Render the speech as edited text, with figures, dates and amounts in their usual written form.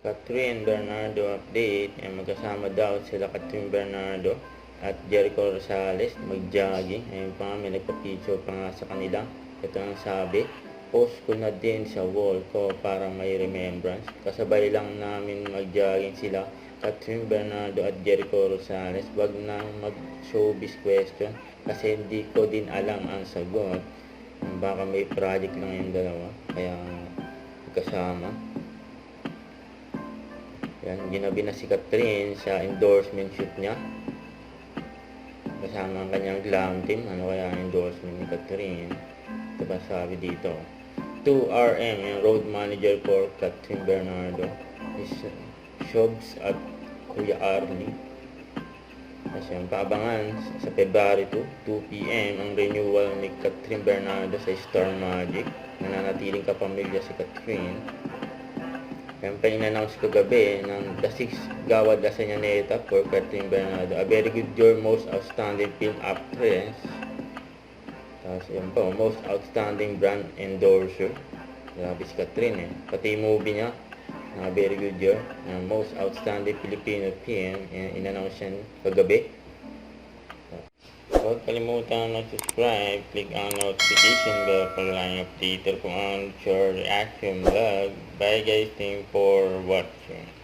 Catherine Bernardo update. Magkasama daw sila Catherine Bernardo at Jericho Rosales mag-jogging. Ayun pa nga, may nagpa-picture pa nga sa kanila. Ito ang sabi, post ko na din sa wall ko para may remembrance. Kasabay lang namin mag-jogging sila Catherine Bernardo at Jericho Rosales. Wag na mag-showbiz question kasi hindi ko din alam ang sagot. Baka may project lang yung dalawa kaya kasama. Yan, ginabi na si Catherine sa endorsement shoot niya kasama ang kanyang glam team. Ano kaya ang endorsement ni Catherine? Ito ba sabi dito? 2RM, yung road manager for Catherine Bernardo is Shobs at Kuya Arlie. Kasi yung paabangan sa February 2 p.m. ang renewal ni Catherine Bernardo sa Star Magic. Nananatiling kapamilya si Catherine. Yan pa in-announce ko gabi ng The 6 Gawad La Señaneta for Catherine Bernardo. A very good your most outstanding film actress. Tapos yan pa, most outstanding brand endorser. Grabe si Catherine Pati yung movie niya, very good year. Most outstanding Filipino film. In-announce yan kagabi. Huwag kalimutan mag-subscribe, click ang notification bell para lang update kung ang your reaction vlog. Bye guys, thank you for watching.